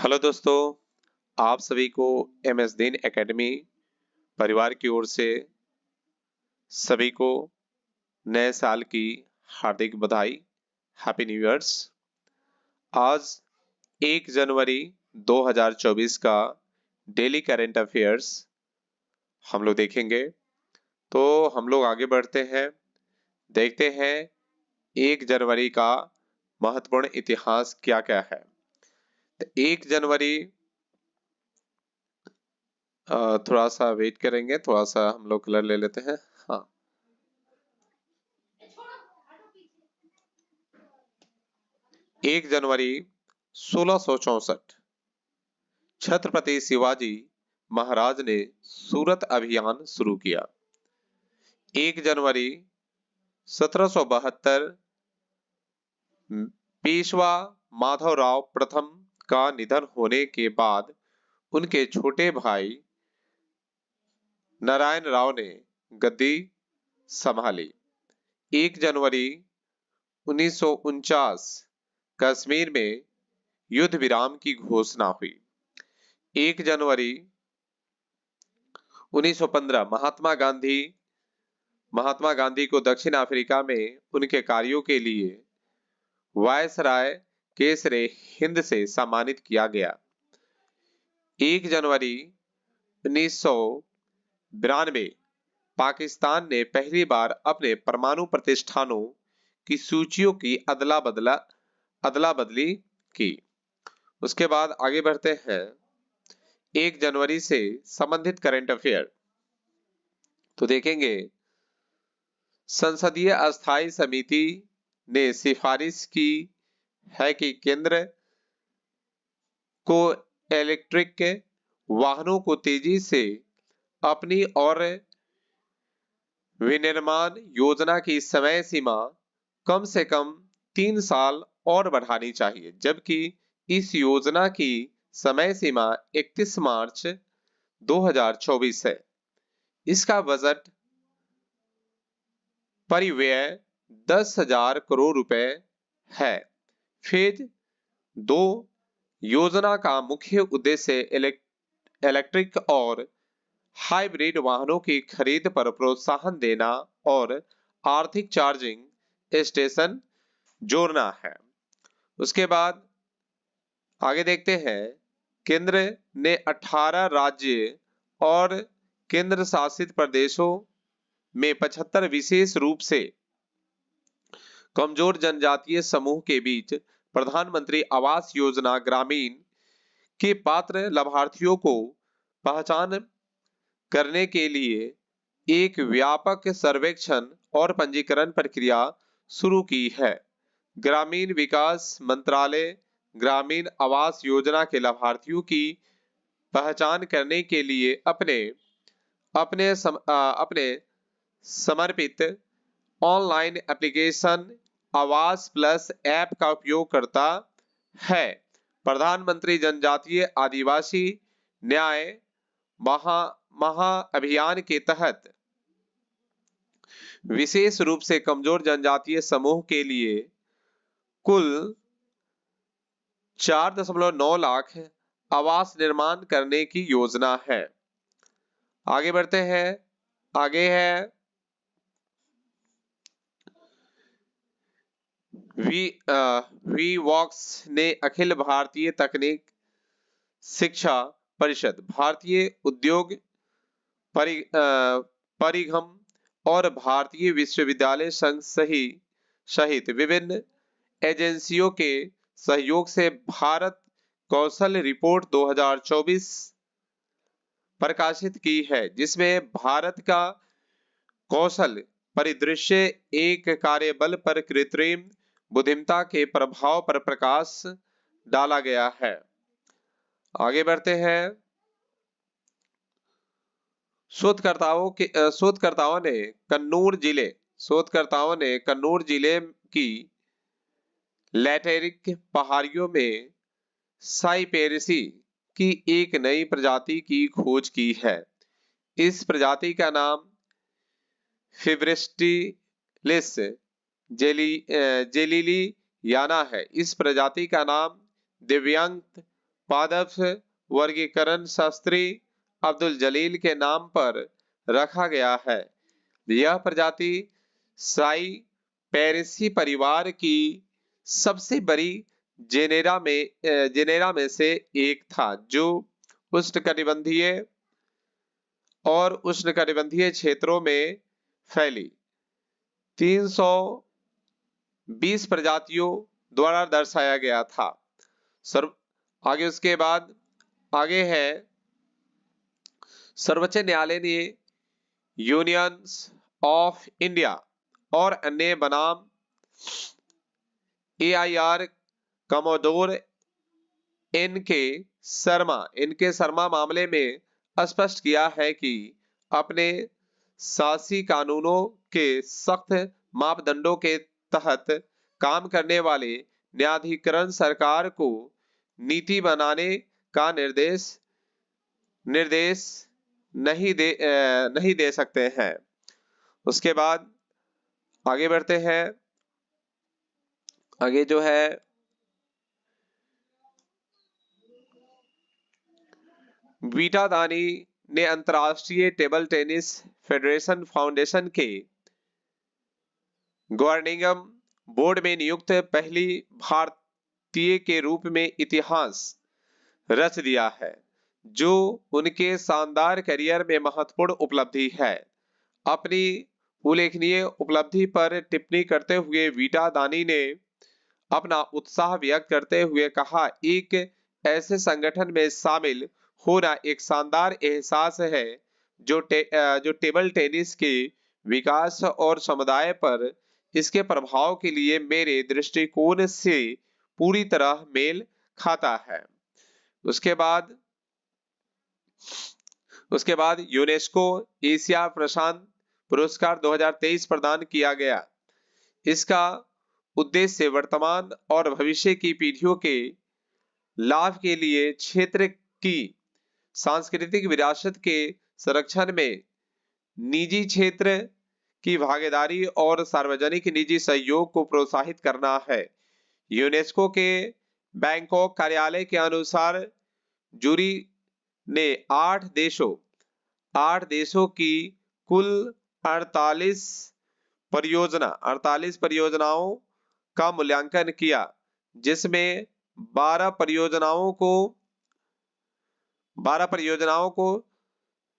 Hello दोस्तों, आप सभी को एमएस दीन एकेडमी परिवार की ओर से सभी को नए साल की हार्दिक बधाई। Happy new years. आज 1 जनवरी 2024 का डेली करंट अफेयर्स हम लोग देखेंगे। तो हम लोग आगे बढ़ते हैं, देखते हैं 1 जनवरी का महत्वपूर्ण इतिहास क्या क्या है। तो 1 जनवरी थोड़ा सा वेट करेंगे, थोड़ा सा हम लोग कलर ले लेते हैं। हाँ, 1 जनवरी 1664 छत्रपति शिवाजी महाराज ने सूरत अभियान शुरू किया। 1 जनवरी 1772 पेशवा माधवराव प्रथम का निधन होने के बाद उनके छोटे भाई नारायण राव ने गद्दी संभाली। 1 जनवरी 1949 कश्मीर में युद्ध विराम की घोषणा हुई। 1 जनवरी 1915 महात्मा गांधी को दक्षिण अफ्रीका में उनके कार्यों के लिए वायसराय केसरे हिंद से सम्मानित किया गया। 1 जनवरी 1992 पाकिस्तान ने पहली बार अपने परमाणु प्रतिष्ठानों की सूचियों की अदला बदली की। उसके बाद आगे बढ़ते हैं 1 जनवरी से संबंधित करंट अफेयर। तो देखेंगे, संसदीय अस्थायी समिति ने सिफारिश की है कि केंद्र को इलेक्ट्रिक वाहनों को तेजी से अपनी और विनिर्माण योजना की समय सीमा कम से कम 3 साल और बढ़ानी चाहिए, जबकि इस योजना की समय सीमा 31 मार्च 2024 है। इसका बजट परिव्यय 10,000 करोड़ रुपए है। फेज 2 योजना का मुख्य उद्देश्य इलेक्ट्रिक और हाइब्रिड वाहनों की खरीद पर प्रोत्साहन देना और आर्थिक चार्जिंग स्टेशन जोड़ना है। उसके बाद आगे देखते हैं, केंद्र ने 18 राज्य और केंद्र शासित प्रदेशों में 75 विशेष रूप से कमजोर जनजातीय समूह के बीच प्रधानमंत्री आवास योजना ग्रामीण के पात्र लाभार्थियों को पहचान करने के लिए एक व्यापक सर्वेक्षण और पंजीकरण प्रक्रिया शुरू की है। ग्रामीण विकास मंत्रालय ग्रामीण आवास योजना के लाभार्थियों की पहचान करने के लिए अपने समर्पित ऑनलाइन एप्लीकेशन आवास प्लस ऐप का उपयोग करता है। प्रधानमंत्री जनजातीय आदिवासी न्याय महा अभियान के तहत विशेष रूप से कमजोर जनजातीय समूह के लिए कुल 4.9 लाख आवास निर्माण करने की योजना है। आगे बढ़ते हैं, आगे है वी वॉक्स ने अखिल भारतीय तकनीक शिक्षा परिषद, भारतीय उद्योग परिगम और भारतीय विश्वविद्यालय संघ सहित विभिन्न एजेंसियों के सहयोग से भारत कौशल रिपोर्ट 2024 प्रकाशित की है, जिसमें भारत का कौशल परिदृश्य एक कार्यबल पर कृत्रिम बुद्धिमत्ता के प्रभाव पर प्रकाश डाला गया है। आगे बढ़ते हैं, शोधकर्ताओं ने कन्नौर जिले की लैटेरिक पहाड़ियों में साइपेरिसी की एक नई प्रजाति की खोज की है। इस प्रजाति का नाम फिब्रिस्टिलिस जेलिलियाना है। इस प्रजाति का नाम दिव्यांग पादप वर्गीकरण शास्त्री अब्दुल जलील के नाम पर रखा गया है। यह प्रजाति साई पेरेसी परिवार की सबसे बड़ी जेनेरा में से एक था, जो उष्णकटिबंधीय और उष्णकटिबंधीय क्षेत्रों में फैली 320 प्रजातियों द्वारा दर्शाया गया था। आगे उसके बाद आगे है, सर्वोच्च न्यायालय ने यूनियंस ऑफ इंडिया और अन्य बनाम AIR कमोडोर इनके शर्मा मामले में स्पष्ट किया है कि अपने शासी कानूनों के सख्त मापदंडों के तहत काम करने वाले न्यायाधिकरण सरकार को नीति बनाने का निर्देश नहीं दे सकते हैं। उसके बाद आगे बढ़ते हैं। आगे जो है वीटा दानी ने अंतर्राष्ट्रीय टेबल टेनिस फेडरेशन फाउंडेशन के गवर्निंग बोर्ड में नियुक्त पहली भारतीय के रूप में इतिहास रच दिया है, जो उनके शानदार करियर में महत्वपूर्ण उपलब्धि है। अपनी उल्लेखनीय उपलब्धि पर टिप्पणी करते हुए वीटा दानी ने अपना उत्साह व्यक्त करते हुए कहा, एक ऐसे संगठन में शामिल होना एक शानदार एहसास है जो टेबल टेनिस के विकास और समुदाय पर इसके प्रभाव के लिए मेरे दृष्टिकोण से पूरी तरह मेल खाता है। उसके बाद यूनेस्को एशिया प्रशांत पुरस्कार 2023 प्रदान किया गया। इसका उद्देश्य वर्तमान और भविष्य की पीढ़ियों के लाभ के लिए क्षेत्र की सांस्कृतिक विरासत के संरक्षण में निजी क्षेत्र की भागीदारी और सार्वजनिक निजी सहयोग को प्रोत्साहित करना है। यूनेस्को के बैंकॉक कार्यालय के अनुसार जूरी ने 8 देशों की कुल 48 परियोजनाओं का मूल्यांकन किया, जिसमें 12 परियोजनाओं को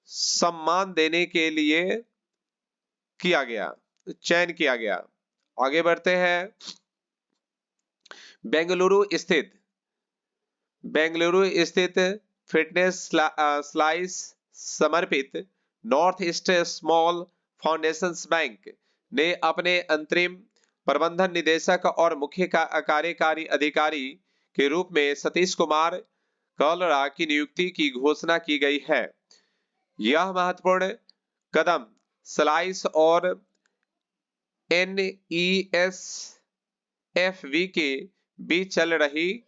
सम्मान देने के लिए चयन किया गया। आगे बढ़ते हैं। बेंगलुरु स्थित फिटनेस स्लाइस समर्पित north east small foundations bank ने अपने अंतरिम प्रबंधन निदेशक और मुख्य कार्यकारी अधिकारी के रूप में सतीश कुमार कलरा की नियुक्ति की घोषणा की गई है। यह महत्वपूर्ण कदम स्लाइस और NESFV के बीच चल रही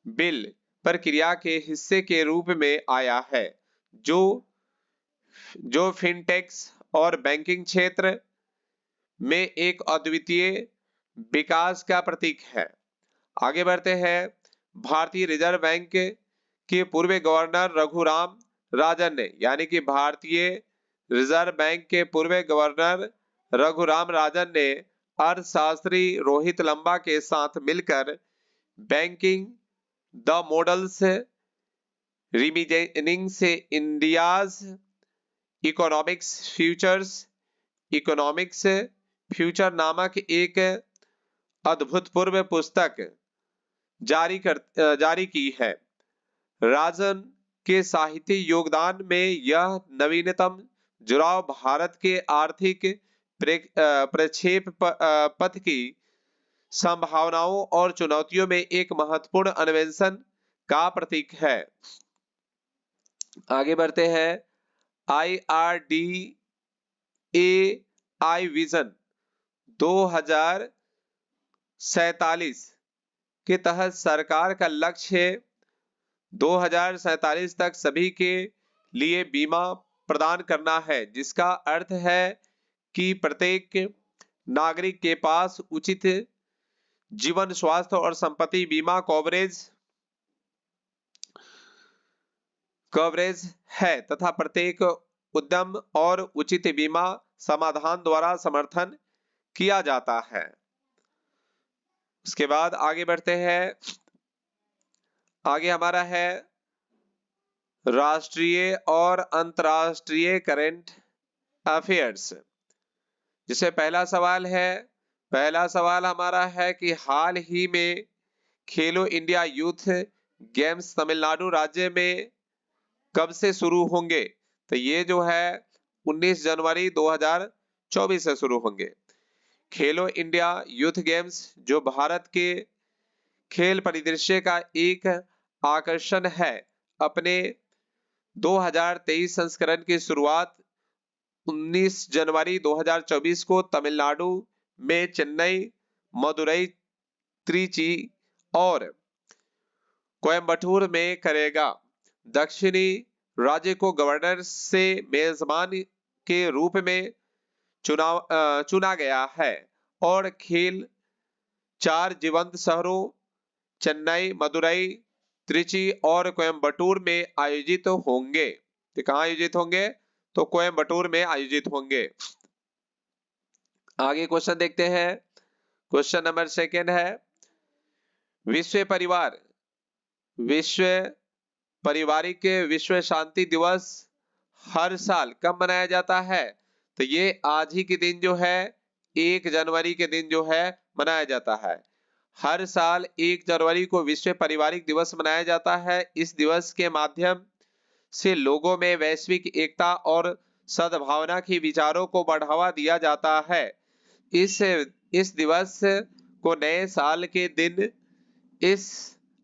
बिल प्रक्रिया के हिस्से के रूप में आया है, जो फिनटेक्स और बैंकिंग क्षेत्र में एक अद्वितीय विकास का प्रतीक है। आगे बढ़ते हैं। भारतीय रिजर्व बैंक के पूर्व गवर्नर रघुराम राजन ने, यानी कि भारतीय रिजर्व बैंक के पूर्व गवर्नर रघुराम राजन ने अर्थशास्त्री रोहित लंबा के साथ मिलकर बैंकिंग द मॉडल्स रिमिनिंग से इंडियाज इकोनॉमिक्स फ्यूचर नामक एक अद्भुतपूर्व पुस्तक जारी की है। राजन के साहित्यिक योगदान में यह नवीनतम जुड़ाव भारत के आर्थिक प्रक्षेप पथ की संभावनाओं और चुनौतियों में एक महत्वपूर्ण अन्वेषण का प्रतीक है। आगे बढ़ते हैं। IRDAI विजन 2047 के तहत सरकार का लक्ष्य 2047 तक सभी के लिए बीमा प्रदान करना है, जिसका अर्थ है कि प्रत्येक नागरिक के पास उचित जीवन, स्वास्थ्य और संपत्ति बीमा कवरेज कवरेज है तथा प्रत्येक उद्यम और उचित बीमा समाधान द्वारा समर्थन किया जाता है। उसके बाद आगे बढ़ते हैं। आगे हमारा है राष्ट्रीय और अंतर्राष्ट्रीय करंट अफेयर्स, जिससे पहला सवाल हमारा है कि हाल ही में खेलो इंडिया यूथ गेम्स तमिलनाडु राज्य में कब से शुरू होंगे? तो ये जो है 19 जनवरी 2024 से शुरू होंगे। खेलो इंडिया यूथ गेम्स जो भारत के खेल परिदृश्य का एक आकर्षण है, अपने 2023 संस्करण की शुरुआत 19 जनवरी 2024 को तमिलनाडु में चेन्नई, मदुरई, त्रिची और कोयम्बटूर में करेगा। दक्षिणी राज्य को गवर्नर से मेजबान के रूप में चुना गया है और खेल 4 जीवंत शहरों चेन्नई, मदुरई, त्रिची और कोयम्बटूर में आयोजित होंगे। तो कहाँ आयोजित होंगे? तो कोयम्बटूर में आयोजित होंगे। आगे क्वेश्चन देखते हैं। क्वेश्चन नंबर 2 है, विश्व पारिवारिक विश्व शांति दिवस हर साल कब मनाया जाता है? तो ये आज ही के दिन जो है 1 जनवरी के दिन जो है मनाया जाता है। हर साल 1 जनवरी को विश्व पारिवारिक दिवस मनाया जाता है। इस दिवस के माध्यम से लोगों में वैश्विक एकता और सद्भावना की विचारों को बढ़ावा दिया जाता है। इस दिवस को नए साल के दिन इस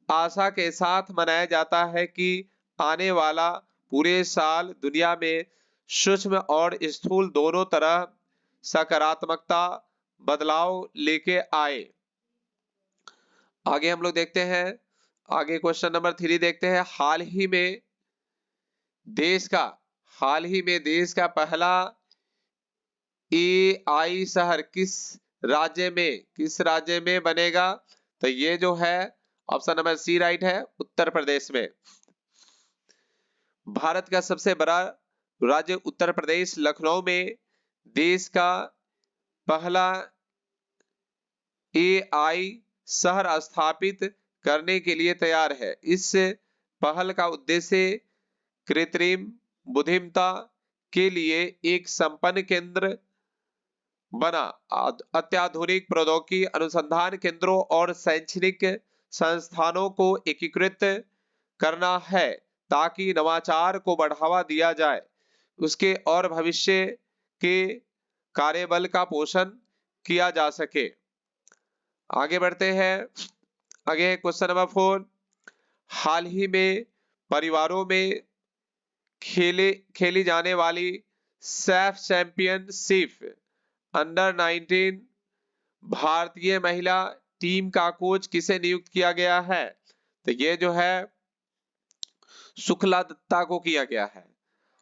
आशा के साथ मनाया जाता है कि आने वाला पूरे साल दुनिया में सूक्ष्म और स्थूल दोनों तरह सकारात्मकता बदलाव लेके आए। आगे हम लोग देखते हैं। आगे क्वेश्चन नंबर 3 देखते हैं। हाल ही में देश का पहला AI शहर किस राज्य में बनेगा? तो ये जो है ऑप्शन नंबर सी राइट है, उत्तर प्रदेश में। भारत का सबसे बड़ा राज्य उत्तर प्रदेश लखनऊ में देश का पहला AI शहर स्थापित करने के लिए तैयार है। इस पहल का उद्देश्य कृत्रिम बुद्धिमत्ता के लिए एक संपन्न केंद्र बना अत्याधुनिक प्रौद्योगिकी अनुसंधान केंद्रों और शैक्षणिक संस्थानों को एकीकृत करना है ताकि नवाचार को बढ़ावा दिया जाए उसके और भविष्य के कार्यबल का पोषण किया जा सके। आगे बढ़ते हैं। आगे क्वेश्चन नंबर 4, हाल ही में परिवारों में खेली जाने वाली सैफ चैंपियनशिप अंडर 19 भारतीय महिला टीम का कोच किसे नियुक्त किया गया है? तो ये जो है शुक्ला दत्ता को किया गया है।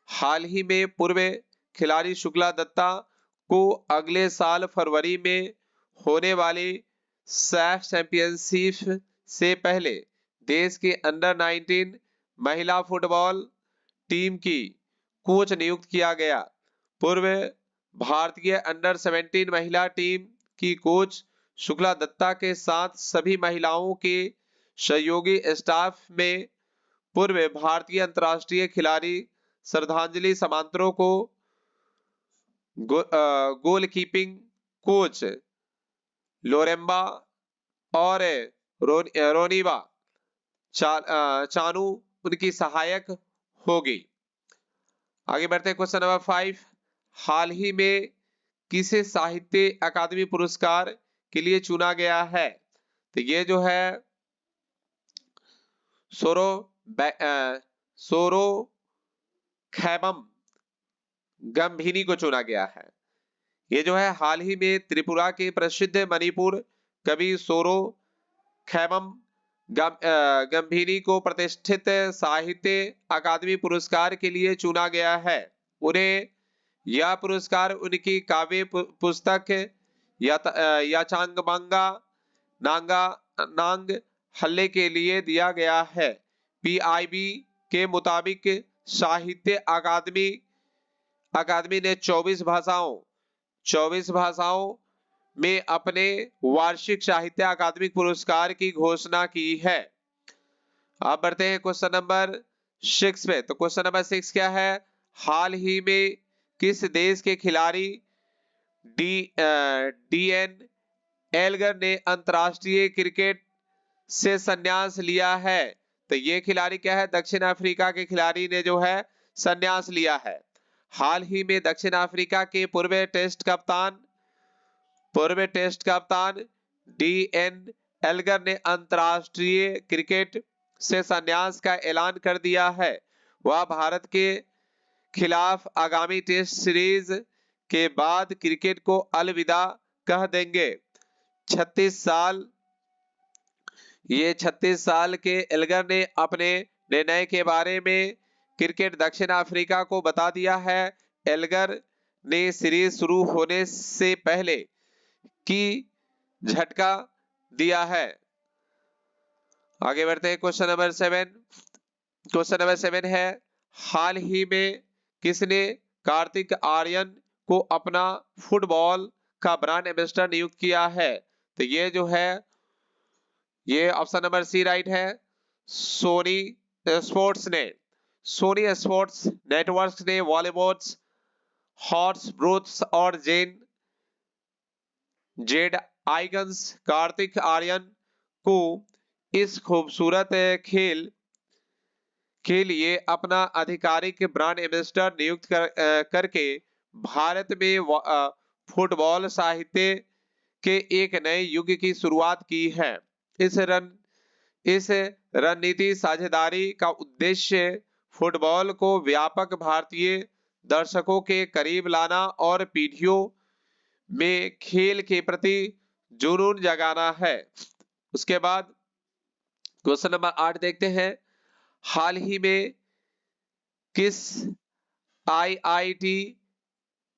हाल ही में पूर्व खिलाड़ी शुक्ला दत्ता को अगले साल फरवरी में होने वाली सैफ चैंपियनशिप से पहले देश के अंडर 19 महिला फुटबॉल टीम की कोच नियुक्त किया गया। पूर्व भारतीय अंडर 17 महिला टीम की कोच शुक्ला दत्ता के साथ सभी महिलाओं के सहयोगी स्टाफ में पूर्व भारतीय अंतर्राष्ट्रीय खिलाड़ी श्रद्धांजलि समांतरों को गोलकीपिंग कोच लोरेम्बा और रोनिबा चानू उनकी सहायक होगी। आगे बढ़ते हैं। क्वेश्चन नंबर 5, हाल ही में किसे साहित्य अकादमी पुरस्कार के लिए चुना गया है? तो ये जो है सोरो खैबम गंभीरी को चुना गया है। ये जो है हाल ही में त्रिपुरा के प्रसिद्ध मणिपुर कवि सोरो खैबम गंभीरी को प्रतिष्ठित साहित्य अकादमी पुरस्कार के लिए चुना गया है। उन्हें यह पुरस्कार उनकी काव्य पुस्तक याचांगमांगा नांग हल्ले के लिए दिया गया है। PIB के मुताबिक साहित्य अकादमी अकादमी ने 24 भाषाओं में अपने वार्षिक साहित्य अकादमिक पुरस्कार की घोषणा की है। अब बढ़ते हैं क्वेश्चन नंबर 6 पे। तो क्वेश्चन नंबर 6 क्या है? हाल ही में किस देश के खिलाड़ी डीएन एल्गर ने अंतरराष्ट्रीय क्रिकेट से संन्यास लिया है? तो ये खिलाड़ी क्या है? दक्षिण अफ्रीका के खिलाड़ी ने जो है संन्यास लिया है। हाल ही में दक्षिण अफ्रीका के पूर्व टेस्ट कप्तान डीएन एल्गर ने अंतरराष्ट्रीय क्रिकेट से संन्यास का ऐलान कर दिया है। वह भारत के खिलाफ आगामी टेस्ट सीरीज के बाद क्रिकेट को अलविदा कह देंगे। 36 साल के एल्गर ने अपने निर्णय के बारे में क्रिकेट दक्षिण अफ्रीका को बता दिया है। एल्गर ने सीरीज शुरू होने से पहले की झटका दिया है। आगे बढ़ते हैं क्वेश्चन नंबर 7। क्वेश्चन नंबर 7 है, हाल ही में किसने कार्तिक आर्यन को अपना फुटबॉल का ब्रांड एम्बेसडर नियुक्त किया है? तो ये जो है ये ऑप्शन नंबर सी राइट है। सोनी स्पोर्ट्स नेटवर्क ने वॉलीबॉल्स हॉर्स ब्रूथ्स और जेड आइगन्स कार्तिक आर्यन को इस खूबसूरत खेल के लिए अपना आधिकारिक ब्रांड एम्बेसडर नियुक्त करके भारत में फुटबॉल साहित्य के एक नए युग की शुरुआत की है। इस रणनीति साझेदारी का उद्देश्य फुटबॉल को व्यापक भारतीय दर्शकों के करीब लाना और पीढ़ियों में खेल के प्रति जुनून जगाना है। उसके बाद क्वेश्चन नंबर 8 देखते हैं, हाल ही में किस आईआईटी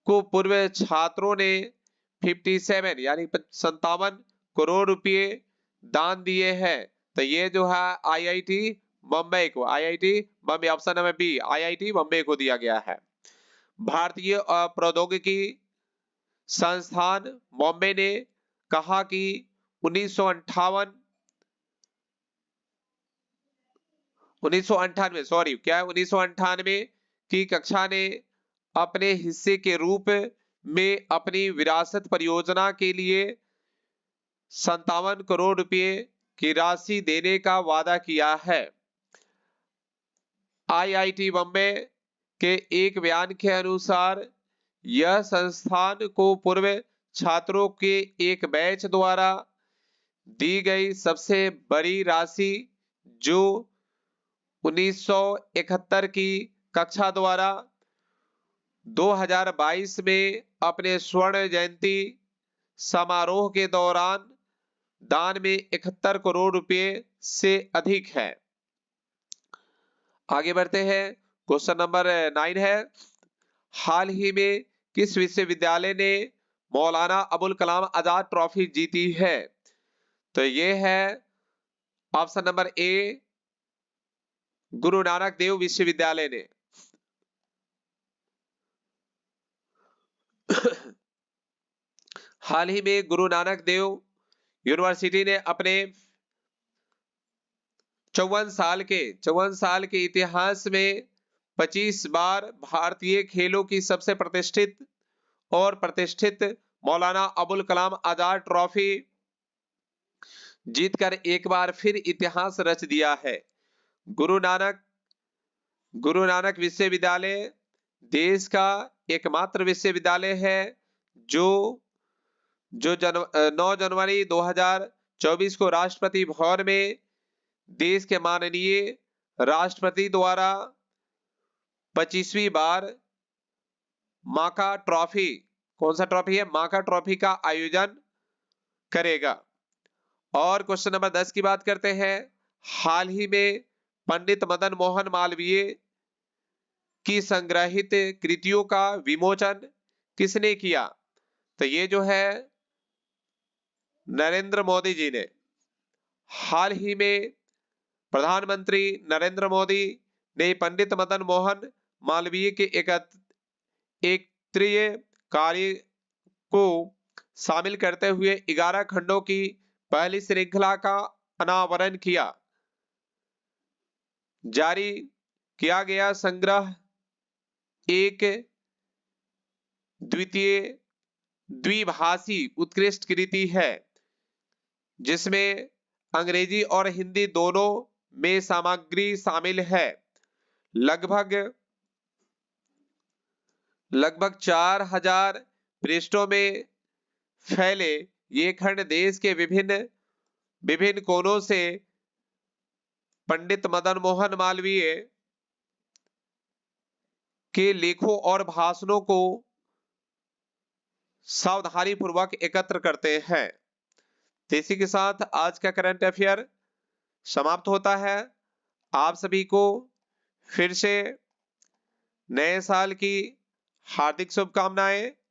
को पूर्व छात्रों ने 57 यानी 57 करोड़ रुपए दान दिए हैं? तो ये जो है आईआईटी बम्बई को, IIT Bombay option number B, IIT Bombay को दिया गया है। भारतीय प्रौद्योगिकी संस्थान बॉम्बे ने कहा कि 1998 की कक्षा ने अपने हिस्से के रूप में अपनी विरासत परियोजना के लिए 57 करोड़ रुपए की राशि देने का वादा किया है। आईआईटी बम्बई के एक बयान के अनुसार यह संस्थान को पूर्व छात्रों के एक बैच द्वारा दी गई सबसे बड़ी राशि, जो 1971 की कक्षा द्वारा 2022 में अपने स्वर्ण जयंती समारोह के दौरान दान में 71 करोड़ रुपए से अधिक है। आगे बढ़ते हैं, क्वेश्चन नंबर 9 है, हाल ही में किस विश्वविद्यालय ने मौलाना अबुल कलाम आजाद ट्रॉफी जीती है? तो ये है option number A, Guru Nanak Dev विश्वविद्यालय ने। हाल ही में गुरु नानक देव यूनिवर्सिटी ने अपने 54 साल के इतिहास में 25 बार भारतीय खेलों की सबसे प्रतिष्ठित मौलाना अबुल कलाम आजाद ट्रॉफी जीतकर एक बार फिर इतिहास रच दिया है। गुरु नानक विश्वविद्यालय देश का एकमात्र विश्वविद्यालय है जो 9 जनवरी 2024 को राष्ट्रपति भवन में देश के माननीय राष्ट्रपति द्वारा 25वीं बार माका ट्रॉफी, कौन सा ट्रॉफी है? माका ट्रॉफी का आयोजन करेगा। और क्वेश्चन नंबर 10 की बात करते हैं, हाल ही में पंडित मदन मोहन मालवीय की संग्रहित कृतियों का विमोचन किसने किया? तो ये जो है नरेंद्र मोदी जी ने। हाल ही में प्रधानमंत्री नरेंद्र मोदी ने पंडित मदन मोहन मालवीय के एकत्रीय कार्य को शामिल करते हुए 11 खंडों की पहली श्रृंखला का अनावरण किया। जारी किया गया संग्रह एक द्विभाषी उत्कृष्ट कृति है, जिसमें अंग्रेजी और हिंदी दोनों में सामग्री शामिल है। लगभग 4000 पृष्ठों में फैले ये खंड देश के विभिन्न कोनों से पंडित मदन मोहन मालवीय के लेखों और भाषणों को सावधानी पूर्वक एकत्र करते हैं। तो इसी के साथ आज का करंट अफेयर समाप्त होता है। आप सभी को फिर से नए साल की हार्दिक शुभकामनाएं।